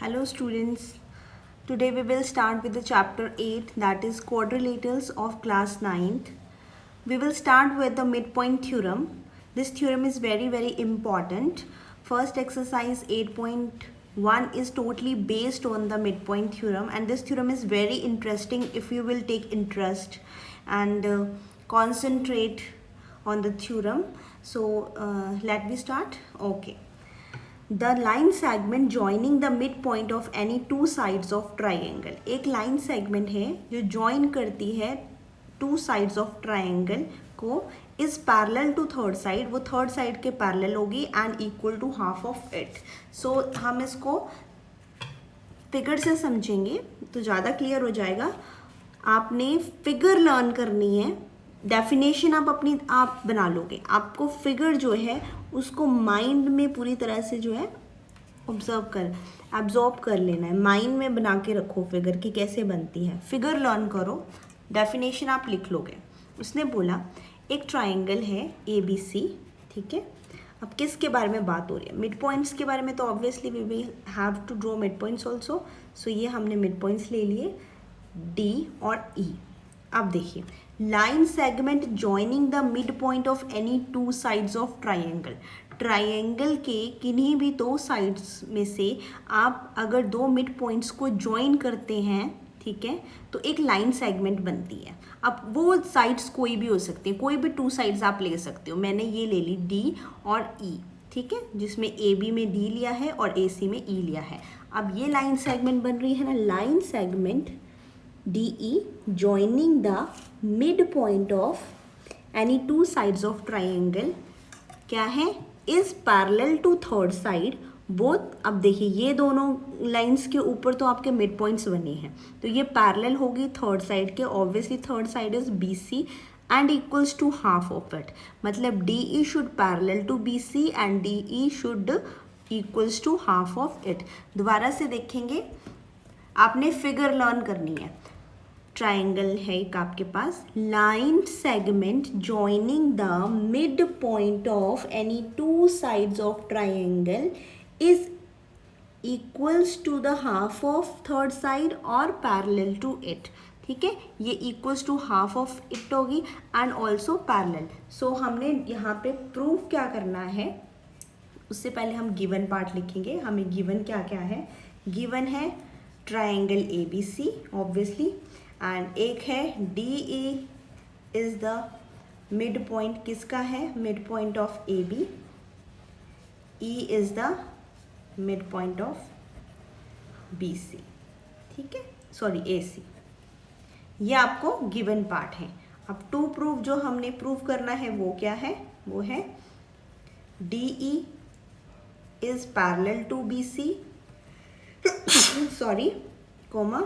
Hello students, today we will start with the chapter 8, that is quadrilaterals of class 9th. We will start with the midpoint theorem. This theorem is very important. First exercise 8.1 is totally based on the midpoint theorem, and this theorem is very interesting if you will take interest and concentrate on the theorem. So let me start. Okay. The line segment joining the midpoint of any two sides of triangle. एक line segment है जो join करती है two sides of triangle को, is parallel to third side, वो third side के parallel होगी and equal to half of it. So हम इसको फिगर से समझेंगे तो ज़्यादा क्लियर हो जाएगा. आपने फिगर लर्न करनी है, डेफिनेशन आप बना लोगे. आपको फिगर जो है उसको माइंड में पूरी तरह से जो है एब्जॉर्ब कर लेना है. माइंड में बना के रखो फिगर की कैसे बनती है. फिगर लर्न करो, डेफिनेशन आप लिख लोगे. उसने बोला एक ट्राइंगल है ABC, ठीक है. अब किसके बारे में बात हो रही है? मिड पॉइंट्स के बारे में. तो obviously we will have to draw mid points also. So ये हमने मिड पॉइंट्स ले लिए D और E. अब देखिए, line segment joining the mid point of any two sides of triangle. Triangle के किन्हीं भी दो साइड्स में से आप अगर दो मिड पॉइंट्स को ज्वाइन करते हैं, ठीक है, तो एक लाइन सेगमेंट बनती है. अब वो साइड्स कोई भी हो सकती है, कोई भी टू साइड्स आप ले सकते हो. मैंने ये ले ली D और E, ठीक है, जिसमें AB में D लिया है और AC में E लिया है. अब ये लाइन सेगमेंट बन रही है ना, line segment DE joining the midpoint of any two sides of triangle क्या है, is parallel to third side both. अब देखिए ये दोनों लाइंस के ऊपर तो आपके मिड पॉइंट्स बने हैं, तो ये पैरेलल होगी थर्ड साइड के. Obviously third side is BC and equals to half of it. मतलब DE should parallel to BC and DE should equals to half of it. दोबारा से देखेंगे, आपने फिगर लर्न करनी है. ट्राइंगल है एक आपके पास, line segment joining the mid point of any two sides of triangle is equals to the half of third side और पैरेलल टू इट. ठीक है, ये equals to half of it होगी एंड ऑल्सो पैरेलल. सो हमने यहाँ पे proof क्या करना है, उससे पहले हम गिवन पार्ट लिखेंगे. हमें गिवन क्या क्या है. गिवन है ट्राइंगल ABC ऑब्वियसली, एंड एक है DE is the mid point. किसका है? Mid point of AB. E is the mid point of BC, ठीक है, सॉरी AC. ये आपको गिवन पार्ट है. अब टू प्रूफ जो हमने प्रूफ करना है वो क्या है, वो है DE is parallel to BC sorry comma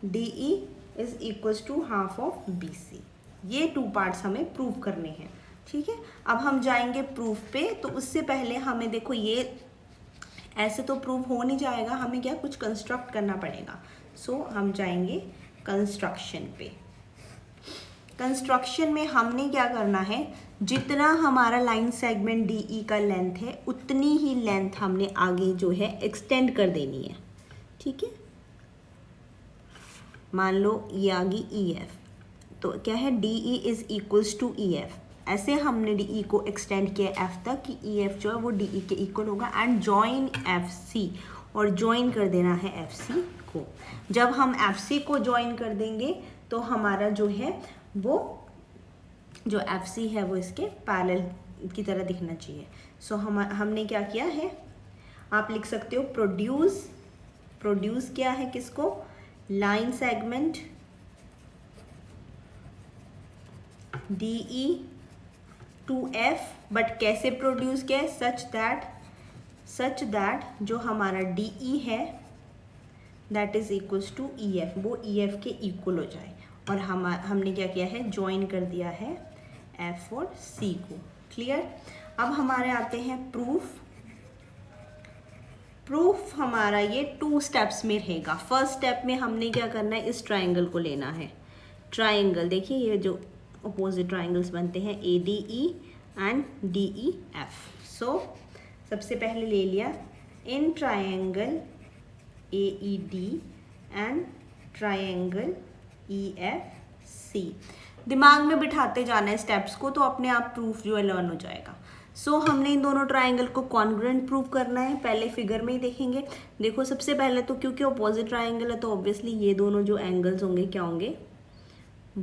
DE is equals to half of BC. ये टू पार्ट्स हमें प्रूव करने हैं, ठीक है. अब हम जाएंगे प्रूफ पे. तो उससे पहले हमें देखो, ये ऐसे तो प्रूव हो नहीं जाएगा, हमें क्या कुछ कंस्ट्रक्ट करना पड़ेगा. सो हम जाएंगे कंस्ट्रक्शन पे. कंस्ट्रक्शन में हमने क्या करना है, जितना हमारा लाइन सेगमेंट DE का लेंथ है उतनी ही लेंथ हमने आगे जो है एक्सटेंड कर देनी है, ठीक है. मान लो ये आ गई EF, तो क्या है DE is equals to EF. ऐसे हमने DE को एक्सटेंड किया F तक कि EF जो है वो DE के इक्वल होगा. एंड जॉइन FC, और जॉइन कर देना है FC को. जब हम FC को जॉइन कर देंगे तो हमारा जो है वो जो FC है वो इसके पैरेलल की तरह दिखना चाहिए. सो हमने क्या किया है, आप लिख सकते हो प्रोड्यूस किया है किसको, line segment DE to F. But कैसे प्रोड्यूस किया है, सच दैट जो हमारा DE है that is equals to EF, वो EF के इक्वल हो जाए. और हमने क्या किया है, ज्वाइन कर दिया है F और C को. क्लियर. अब हमारे आते हैं प्रूफ हमारा ये टू स्टेप्स में रहेगा. फर्स्ट स्टेप में हमने क्या करना है, इस ट्राइंगल को लेना है. ट्राइंगल देखिए, ये जो अपोजिट ट्राइंगल्स बनते हैं ADE एंड DEF. सो सबसे पहले ले लिया in triangle AED and triangle EFC। दिमाग में बिठाते जाना है स्टेप्स को, तो अपने आप प्रूफ जो है लर्न हो जाएगा। सो हमने इन दोनों ट्रायंगल को कॉन्ग्रुएंट प्रूव करना है। पहले फिगर में ही देखेंगे। देखो सबसे पहले तो क्योंकि अपोजिट ट्रायंगल है तो ऑब्वियसली ये दोनों जो एंगल्स होंगे क्या होंगे,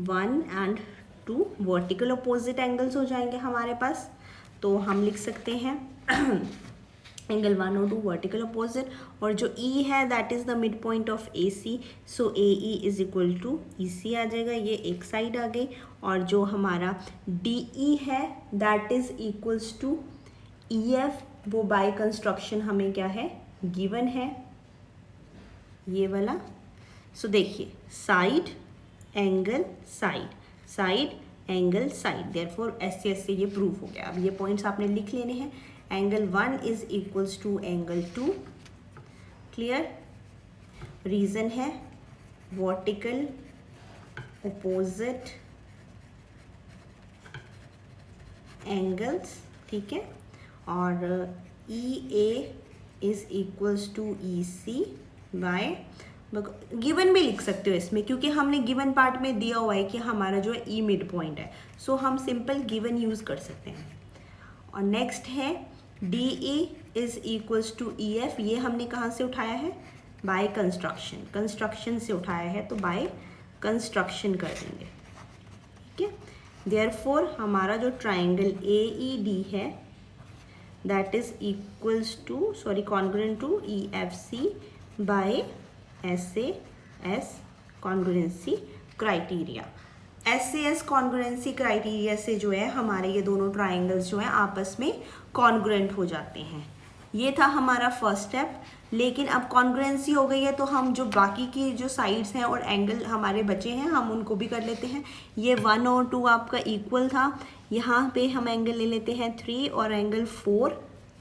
1 and 2 वर्टिकल अपोजिट एंगल्स हो जाएंगे हमारे पास। तो हम लिख सकते हैं एंगल 1 और 2 वर्टिकल अपोजिट, और जो E है that is the mid point of AC, so AE is equal to EC आ जाएगा, ये एक साइड आ गई। और जो हमारा DE है that is equals to EF, वो बाय कंस्ट्रक्शन हमें क्या है गिवन है, ये वाला। सो देखिए side angle side, side angle side, therefore ऐसे ऐसे ये प्रूफ हो गया। अब ये पॉइंट्स आपने लिख लेने हैं। Angle 1 is equals to angle 2, clear. Reason है वर्टिकल अपोजिट एंगल्स, ठीक है। और EA is equals to EC by, given भी लिख सकते हो इसमें, क्योंकि हमने गिवन पार्ट में दिया हुआ है कि हमारा जो है E मिड पॉइंट है, सो हम सिंपल गिवन यूज कर सकते हैं। और नेक्स्ट है DE is equals to EF, ये हमने कहाँ से उठाया है, बाय कंस्ट्रक्शन, कंस्ट्रक्शन से उठाया है, तो बाय कंस्ट्रक्शन कर देंगे, ठीक है। देयरफॉर हमारा जो ट्राइंगल AED है that is equals to congruent to EFC by SAS congruency criteria. SAS congruency criteria से जो है हमारे ये दोनों ट्राइंगल्स जो हैं आपस में कॉन्ग्रुएंट हो जाते हैं। ये था हमारा फर्स्ट स्टेप। लेकिन अब कॉन्ग्रुएंसी हो गई है तो हम जो बाकी की जो साइड्स हैं और एंगल हमारे बचे हैं हम उनको भी कर लेते हैं। ये 1 और 2 आपका इक्वल था, यहाँ पे हम एंगल ले लेते हैं 3 और एंगल 4,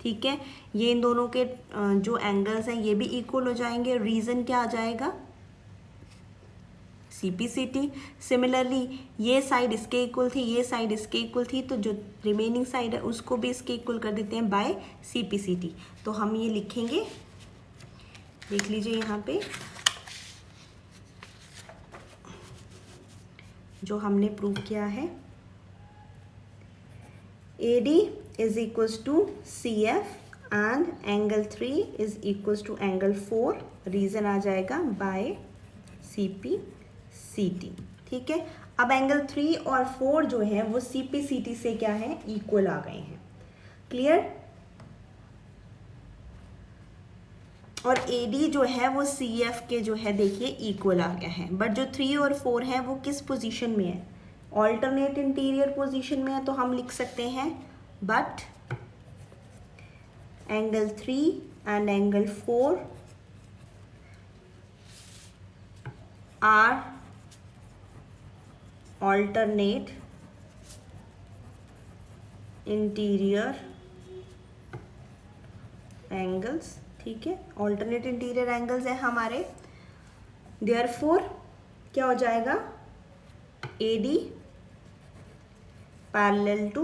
ठीक है। ये इन दोनों के जो एंगल्स हैं ये भी इक्वल हो जाएंगे। रीज़न क्या आ जाएगा, CPCT। सिमिलरली ये साइड इसके इक्वल थी, ये साइड इसके इक्वल थी, तो जो रिमेनिंग साइड है उसको भी इसके इक्वल कर देते हैं बाय CPCT। तो हम ये लिखेंगे, देख लीजिए यहाँ पे जो हमने प्रूव किया है, AD is equals to CF and angle 3 is equals to angle 4, reason आ जाएगा बाय CPCT, ठीक है। अब एंगल 3 और 4 जो है वो CPCT से क्या है इक्वल आ गए हैं, क्लियर। और AD जो है वो CF के जो है देखिए इक्वल आ गया है, बट जो 3 और 4 है वो किस पोजीशन में है, ऑल्टरनेट इंटीरियर पोजीशन में है। तो हम लिख सकते हैं but angle 3 and angle 4 are alternate interior angles, ठीक है। ऑल्टरनेट इंटीरियर एंगल्स है हमारे, देयरफॉर क्या हो जाएगा, AD पैरेलल टू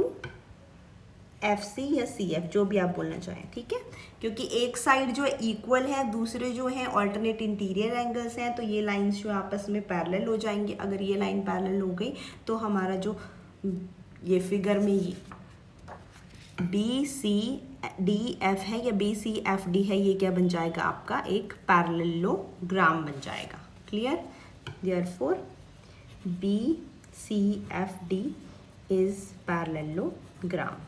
FC या CF, जो भी आप बोलना चाहें, ठीक है। क्योंकि एक साइड जो है इक्वल है, दूसरे जो है ऑल्टरनेट इंटीरियर एंगल्स हैं, तो ये लाइंस जो आपस में पैरेलल हो जाएंगी। अगर ये लाइन पैरेलल हो गई तो हमारा जो ये फिगर में ये BCDF है या BCFD है, ये क्या बन जाएगा आपका एक पैरेललोग्राम बन जाएगा, clear. Therefore BCFD is parallelogram.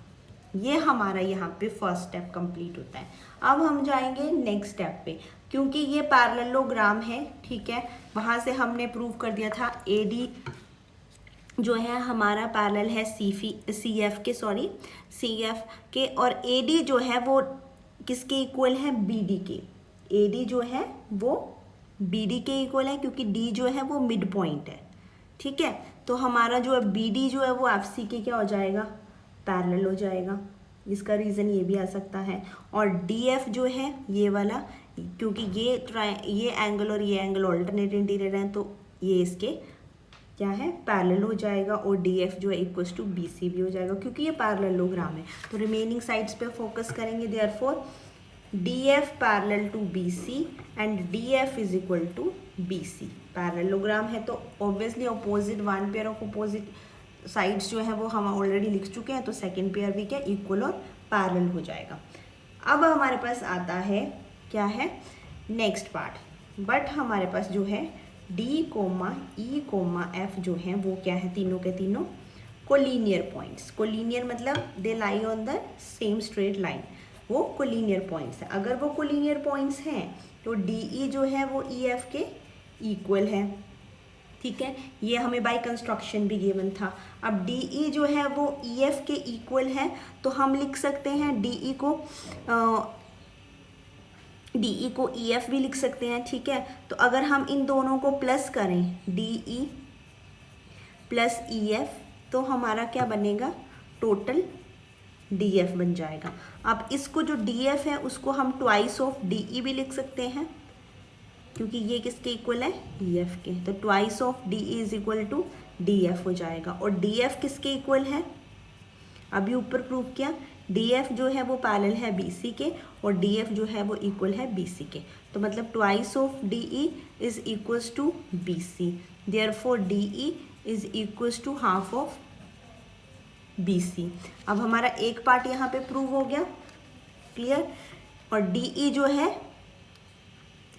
ये हमारा यहाँ पे फर्स्ट स्टेप कंप्लीट होता है। अब हम जाएंगे नेक्स्ट स्टेप पे, क्योंकि ये पैरेललोग्राम है, ठीक है। वहाँ से हमने प्रूव कर दिया था AD जो है हमारा पैरेलल है CF के, और AD जो है वो किसके इक्वल है, BD के। AD जो है वो BD के इक्वल है, क्योंकि D जो है वो मिड पॉइंट है, ठीक है। तो हमारा जो है BD जो है वो FC के क्या हो जाएगा, पैरेलल हो जाएगा। इसका रीज़न ये भी आ सकता है। और DF जो है ये वाला, क्योंकि ये एंगल और ये एंगल ऑल्टरनेट इंटीरियर हैं, तो ये इसके क्या है पैरेलल हो जाएगा। और DF जो है इक्वल्स टू BC भी हो जाएगा, क्योंकि ये पैरेललोग्राम है। तो रिमेनिंग साइड्स पे फोकस करेंगे। Therefore DF parallel to BC and DF is equal to BC। Parallelogram है तो obviously opposite, one pair of opposite sides जो है वो हम ऑलरेडी लिख चुके हैं, तो सेकेंड पेयर भी क्या इक्वल और पैरेलल हो जाएगा। अब हमारे पास आता है क्या है नेक्स्ट पार्ट, बट हमारे पास जो है D, E, F जो है वो क्या है, तीनों के तीनों कोलिनियर पॉइंट्स। कोलिनियर मतलब they lie on the same straight line, वो कोलिनियर पॉइंट्स है। अगर वो कोलिनियर पॉइंट्स हैं तो DE जो है वो EF के इक्वल है, ठीक है, ये हमें बाय कंस्ट्रक्शन भी गिवन था। अब DE जो है वो EF के इक्वल है, तो हम लिख सकते हैं DE को EF भी लिख सकते हैं, ठीक है। तो अगर हम इन दोनों को प्लस करें DE प्लस EF तो हमारा क्या बनेगा, टोटल DF बन जाएगा। अब इसको जो DF है उसको हम ट्वाइस ऑफ DE भी लिख सकते हैं, क्योंकि ये किसके इक्वल है, EF के, तो twice of DE is equal to DF हो जाएगा। और DF किसके इक्वल है, अभी ऊपर प्रूव किया, DF जो है वो पैरेलल है BC के और DF जो है वो इक्वल है BC के, तो मतलब twice of DE is equals to BC, therefore DE is equals to half of BC। अब हमारा एक पार्ट यहाँ पे प्रूव हो गया, क्लियर। और DE जो है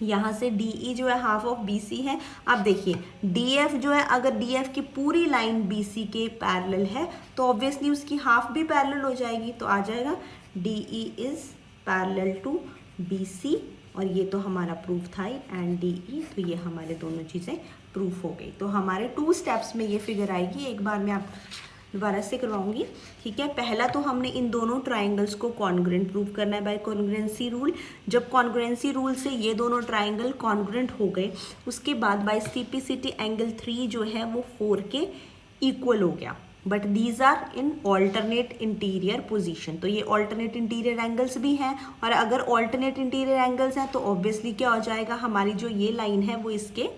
यहाँ से DE जो है हाफ ऑफ BC है। अब देखिए DF जो है, अगर DF की पूरी लाइन BC के पैरेलल है तो ऑब्वियसली उसकी हाफ भी पैरेलल हो जाएगी, तो आ जाएगा DE is parallel to BC, और ये तो हमारा प्रूफ था ही, एंड DE, तो ये हमारे दोनों चीज़ें प्रूफ हो गई। तो हमारे 2 स्टेप्स में ये फिगर आएगी, एक बार मैं आप दोबारा से करवाऊंगी, ठीक है। पहला तो हमने इन दोनों ट्राइंगल्स को कॉन्ग्रुएंट प्रूव करना है बाय कॉन्ग्रुएंसी रूल। जब कॉन्ग्रुएंसी रूल से ये दोनों ट्राइंगल कॉन्ग्रुएंट हो गए, उसके बाद बाय CPCT एंगल 3 जो है वो 4 के इक्वल हो गया, but these are in alternate interior position. तो ये ऑल्टरनेट इंटीरियर एंगल्स भी हैं, और अगर ऑल्टरनेट इंटीरियर एंगल्स हैं तो ऑब्वियसली क्या हो जाएगा, हमारी जो ये लाइन है वो इसके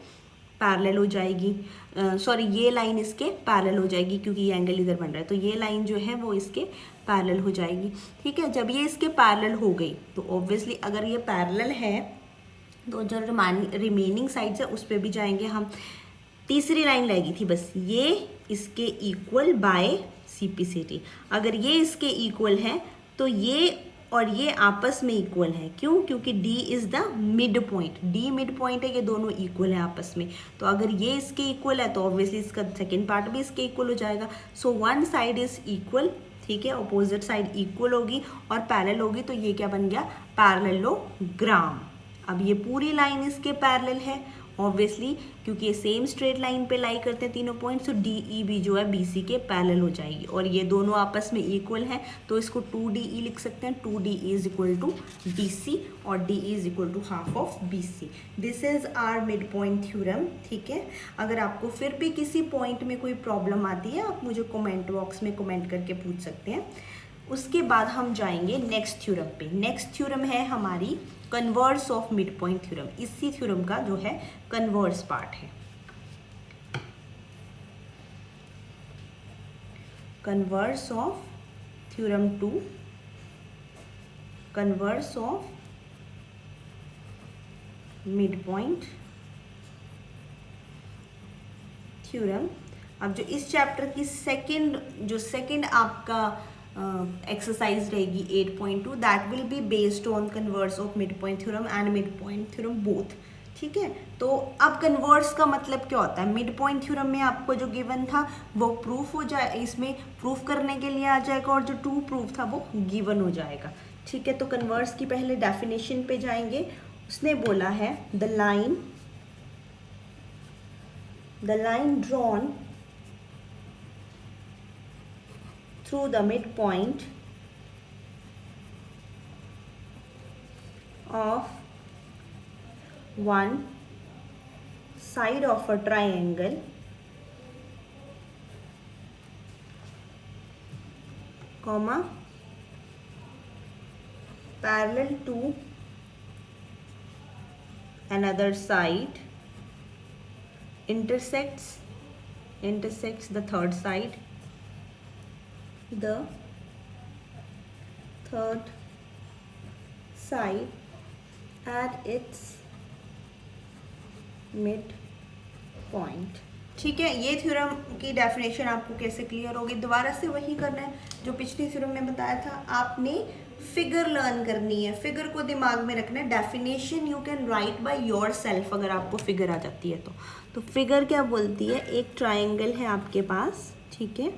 पैरेलल हो जाएगी, सॉरी ये लाइन इसके पैरेलल हो जाएगी, क्योंकि ये एंगल इधर बन रहा है, तो ये लाइन जो है वो इसके पैरेलल हो जाएगी, ठीक है। जब ये इसके पैरेलल हो गई तो ऑब्वियसली अगर ये पैरेलल है तो जो रिमेनिंग साइड्स है उस पर भी जाएंगे हम। तीसरी लाइन लगेगी थी बस, ये इसके इक्वल बाय CPCT। अगर ये इसके इक्वल है तो ये और ये आपस में इक्वल है, क्यों, क्योंकि D is the mid point, D mid point है, ये दोनों इक्वल है आपस में। तो अगर ये इसके इक्वल है तो ऑब्वियसली इसका सेकेंड पार्ट भी इसके इक्वल हो जाएगा। So one side is equal, ठीक है, अपोजिट साइड इक्वल होगी और पैरेलल होगी, तो ये क्या बन गया, पैरेललोग्राम। अब ये पूरी लाइन इसके पैरेलल है ऑब्वियसली, क्योंकि ये सेम स्ट्रेट लाइन पे लाई करते हैं तीनों पॉइंट्स, तो DE भी जो है BC के पैरेलल हो जाएगी, और ये दोनों आपस में इक्वल हैं, तो इसको 2DE लिख सकते हैं, 2DE is equal to BC और DE is equal to half of BC। This is our mid point theorem, ठीक है। अगर आपको फिर भी किसी पॉइंट में कोई प्रॉब्लम आती है, आप मुझे कमेंट बॉक्स में कमेंट करके पूछ सकते हैं। उसके बाद हम जाएंगे नेक्स्ट थ्योरम पे। नेक्स्ट थ्योरम है हमारी converse of mid point theorem. इसी थ्योरम का जो है कन्वर्स पार्ट है, converse of theorem 2, converse of mid point theorem. अब जो इस चैप्टर की सेकंड आपका एक्सरसाइज रहेगी 8.2, that will be based on converse of mid point theorem and mid point theorem both, ठीक है। तो अब कन्वर्स का मतलब क्या होता है, मिड पॉइंट थ्योरम में आपको जो गिवन था वो प्रूफ हो जाए, इसमें प्रूफ करने के लिए आ जाएगा, और जो 2 प्रूफ था वो गिवन हो जाएगा, ठीक है। तो कन्वर्स की पहले डेफिनेशन पे जाएंगे। उसने बोला है the line drawn through the midpoint of one side of a triangle comma parallel to another side intersects the third side, the third side at its mid point. ठीक है, ये थ्योरम की डेफिनेशन आपको कैसे क्लियर होगी, दोबारा से वही करना है जो पिछली थ्योरम में बताया था। आपने फिगर लर्न करनी है, फिगर को दिमाग में रखना है। Definition you can write by your self अगर आपको फिगर आ जाती है तो फिगर क्या बोलती है, एक ट्राइंगल है आपके पास, ठीक है,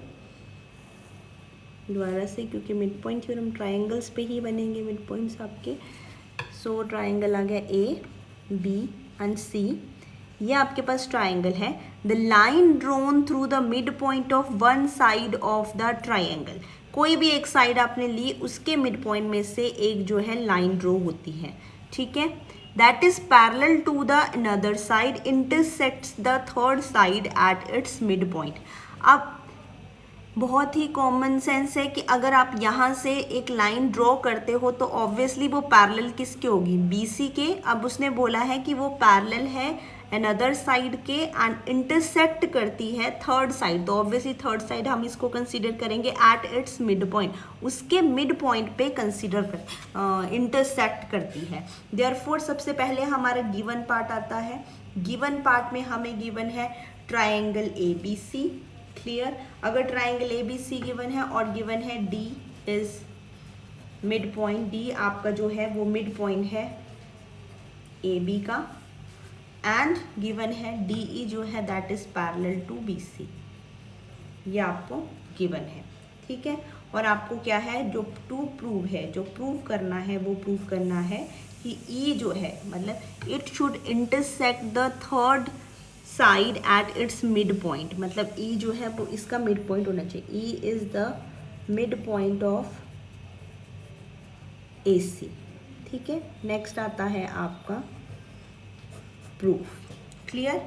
दोबारा से क्योंकि मिड पॉइंट थ्योरम ट्राइंगल्स पे ही बनेंगे मिड पॉइंट्स आपके। सो ट्राइंगल आ गया ए बी एंड सी, ये आपके पास ट्राइंगल है। The line drone through the mid point of one side of the triangle, कोई भी एक साइड आपने ली, उसके मिड पॉइंट में से एक जो है लाइन ड्रॉ होती है, ठीक है। That is parallel to the another side, intersects the third side at its mid point. अब बहुत ही कॉमन सेंस है कि अगर आप यहाँ से एक लाइन ड्रॉ करते हो तो ऑब्वियसली वो पैरेलल किसके होगी, BC के। अब उसने बोला है कि वो पैरेलल है अनदर साइड के एंड इंटरसेक्ट करती है थर्ड साइड, तो ऑब्वियसली थर्ड साइड हम इसको कंसीडर करेंगे एट इट्स मिड पॉइंट, उसके मिड पॉइंट पे कंसीडर कर इंटरसेक्ट करती है। देयरफॉर सबसे पहले हमारा गिवन पार्ट आता है। गिवन पार्ट में हमें गिवन है ट्राइंगल ABC, क्लियर। अगर ट्राइंगल ABC गिवन है और गिवन है D is mid point, D आपका जो है वो मिड पॉइंट है AB का, एंड गिवन है DE जो है that is parallel to BC, ये आपको गिवन है, ठीक है। और आपको क्या है जो टू प्रूव है, जो प्रूव करना है वो प्रूव करना है कि E जो है मतलब it should intersect the third side at its mid point, मतलब E जो है वो इसका मिड पॉइंट होना चाहिए। E is the mid point of AC, ठीक है। नेक्स्ट आता है आपका प्रूफ, क्लियर।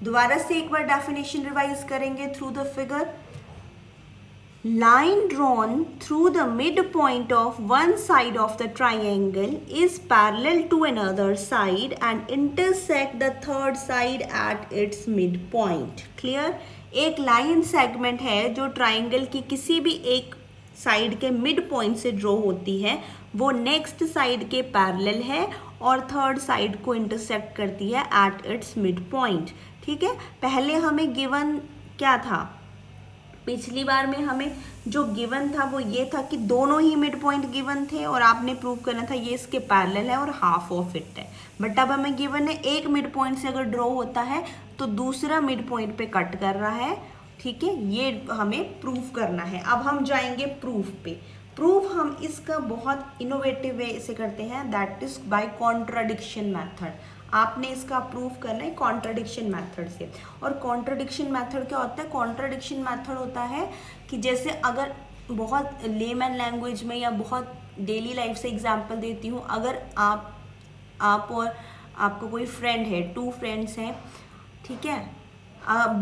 दोबारा से एक बार डेफिनेशन रिवाइज करेंगे through the figure. line drawn through the midpoint of one side of the triangle is parallel to another side and intersect the third side at its midpoint, clear। एक line segment है जो triangle की किसी भी एक side के mid point से draw होती है, वो नेक्स्ट साइड के पैरेलल है और थर्ड साइड को इंटरसेक्ट करती है एट इट्स मिड पॉइंट, ठीक है। पहले हमें गिवन क्या था, पिछली बार में हमें जो गिवन था वो ये था कि दोनों ही मिड पॉइंट गिवन थे और आपने प्रूव करना था ये इसके पैरेलल है और हाफ ऑफ इट है। बट अब हमें गिवन है एक मिड पॉइंट से अगर ड्रॉ होता है तो दूसरा मिड पॉइंट पे कट कर रहा है, ठीक है, ये हमें प्रूव करना है। अब हम जाएंगे प्रूफ पे। प्रूफ हम इसका बहुत इनोवेटिव वे से करते हैं, that is by contradiction method. आपने इसका प्रूफ करना है कॉन्ट्राडिक्शन मेथड से। और कॉन्ट्राडिक्शन मेथड क्या होता है, कॉन्ट्राडिक्शन मेथड होता है कि जैसे अगर बहुत लेमैन लैंग्वेज में या बहुत डेली लाइफ से एग्जांपल देती हूँ, अगर आप और आपको कोई फ्रेंड है, टू फ्रेंड्स हैं, ठीक है,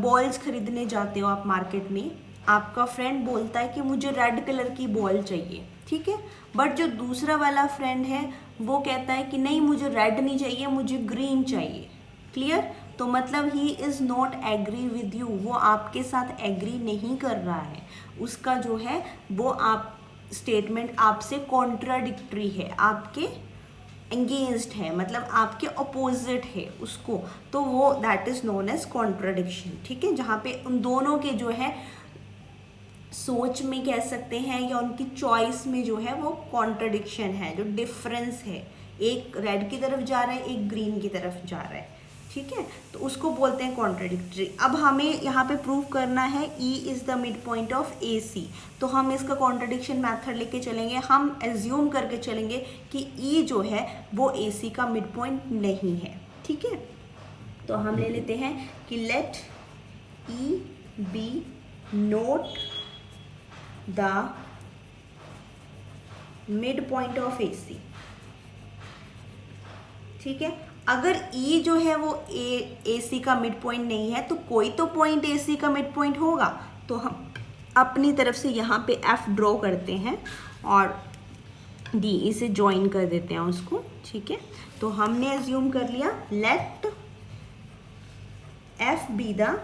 बॉल्स खरीदने जाते हो आप मार्केट में, आपका फ्रेंड बोलता है कि मुझे रेड कलर की बॉल चाहिए, ठीक है, बट जो दूसरा वाला फ्रेंड है वो कहता है कि नहीं मुझे रेड नहीं चाहिए, मुझे ग्रीन चाहिए, क्लियर। तो मतलब he is not agree with you, वो आपके साथ एग्री नहीं कर रहा है, उसका जो है वो आप स्टेटमेंट आपसे कॉन्ट्राडिक्टरी है, आपके एंगेंस्ट है, मतलब आपके अपोजिट है उसको, तो वो that is known as contradiction, ठीक है। जहाँ पे उन दोनों के जो है सोच में कह सकते हैं या उनकी चॉइस में जो है वो कॉन्ट्रडिक्शन है, जो डिफरेंस है, एक रेड की तरफ जा रहा है एक ग्रीन की तरफ जा रहा है, ठीक है, तो उसको बोलते हैं कॉन्ट्रडिक्टरी। अब हमें यहाँ पे प्रूव करना है E is the mid point of AC, तो हम इसका कॉन्ट्रडिक्शन मेथड लेके चलेंगे। हम एज्यूम करके चलेंगे कि E जो है वो AC का मिड पॉइंट नहीं है, ठीक है। तो हम ले लेते हैं कि let E be not the mid point of AC, ठीक है। अगर E जो है वो AC का मिड पॉइंट नहीं है तो कोई तो पॉइंट AC का मिड पॉइंट होगा, तो हम अपनी तरफ से यहाँ पे F ड्रॉ करते हैं और D से ज्वाइन कर देते हैं उसको, ठीक है। तो हमने एज्यूम कर लिया let F be the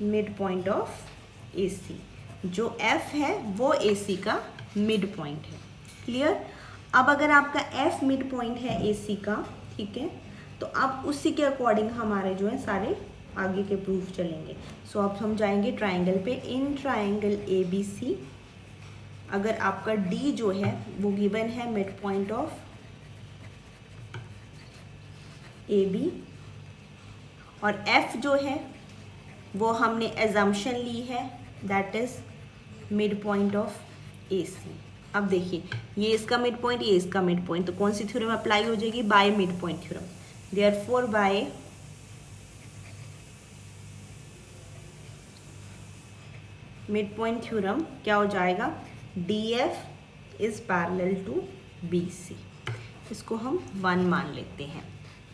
mid point of AC, जो एफ है वो AC का मिड पॉइंट है। क्लियर। अब अगर आपका एफ मिड पॉइंट है AC का, ठीक है, तो अब उसी के अकॉर्डिंग हमारे जो है सारे आगे के प्रूफ चलेंगे। सो अब हम जाएंगे ट्राइंगल पे। इन ट्राइंगल ABC अगर आपका D जो है वो गिवन है मिड पॉइंट ऑफ AB और F जो है वो हमने एजम्पशन ली है that is mid point of AC। अब देखिए ये इसका मिड पॉइंट, ये इसका मिड पॉइंट, तो कौन सी थ्योरम अप्लाई हो जाएगी? By mid point theorem. Therefore by mid point theorem क्या हो जाएगा? DF is parallel to BC। इसको हम 1 मान लेते हैं।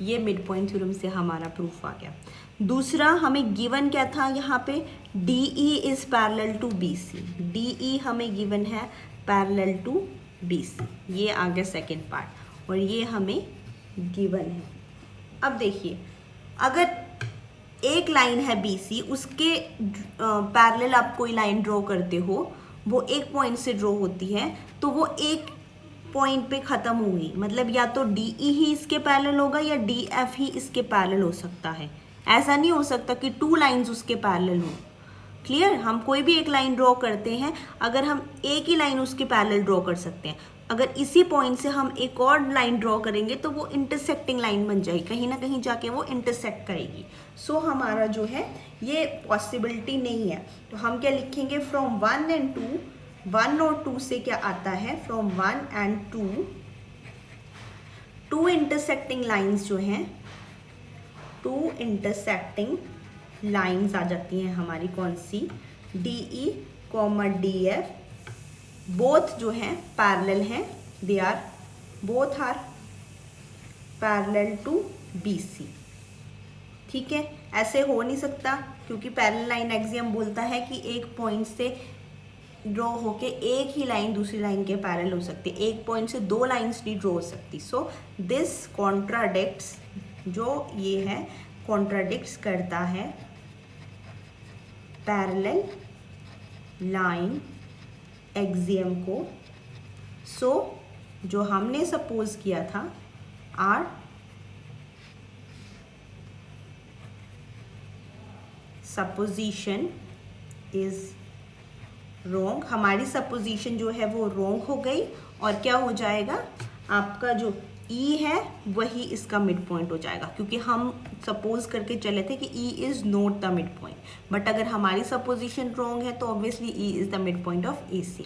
ये मिड पॉइंट थ्योरम से हमारा प्रूफ आ गया। दूसरा हमें गिवन क्या था यहाँ पे? DE is parallel to BC। DE हमें गिवन है पैरेलल टू BC। ये आ गया सेकेंड पार्ट और ये हमें गिवन है। अब देखिए अगर एक लाइन है BC, उसके पैरेलल आप कोई लाइन ड्रॉ करते हो, वो एक पॉइंट से ड्रॉ होती है, तो वो एक पॉइंट पे ख़त्म होगी। मतलब या तो DE ही इसके पैरेलल होगा या DF ही इसके पैरेलल हो सकता है। ऐसा नहीं हो सकता कि 2 लाइंस उसके पैरेलल हो। क्लियर। हम कोई भी एक लाइन ड्रॉ करते हैं, अगर हम एक ही लाइन उसके पैरेलल ड्रॉ कर सकते हैं, अगर इसी पॉइंट से हम एक और लाइन ड्रॉ करेंगे तो वो इंटरसेक्टिंग लाइन बन जाएगी, कहीं ना कहीं जाके वो इंटरसेक्ट करेगी। सो हमारा जो है ये पॉसिबिलिटी नहीं है। तो हम क्या लिखेंगे? फ्रॉम 1 एंड 2, 1 और 2 से क्या आता है? फ्रॉम 1 एंड 2 इंटरसेक्टिंग लाइन्स जो हैं, 2 इंटरसेक्टिंग लाइन्स आ जाती हैं हमारी। कौन सी? DE, DF बोथ जो हैं पैरेलल हैं, they are both are parallel to BC। ठीक है, ऐसे हो नहीं सकता क्योंकि पैरेलल लाइन एक्सियम बोलता है कि एक पॉइंट से ड्रॉ होके एक ही लाइन दूसरी लाइन के पैरेलल हो सकती है, एक पॉइंट से 2 लाइन्स नहीं ड्रॉ हो सकती। सो दिस कॉन्ट्राडिक्ट्स, जो ये है कॉन्ट्राडिक्ट्स करता है पैरेलल लाइन एक्सियम को। सो जो हमने सपोज किया था आर सपोजिशन इज रोंग। हमारी सपोजिशन जो है वो रोंग हो गई और क्या हो जाएगा? आपका जो E है वही इसका मिड पॉइंट हो जाएगा, क्योंकि हम सपोज करके चले थे कि E is not the mid point, but अगर हमारी सपोजिशन रॉन्ग है तो obviously E is the mid point of AC।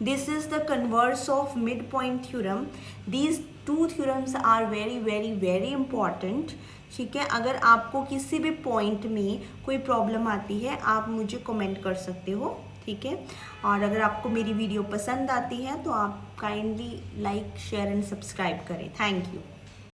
This is the converse of mid point theorem. These 2 theorems are very very very important. ठीक है, अगर आपको किसी भी पॉइंट में कोई प्रॉब्लम आती है आप मुझे कमेंट कर सकते हो। ठीक है, और अगर आपको मेरी वीडियो पसंद आती है तो आप kindly like, share and subscribe करें। Thank you.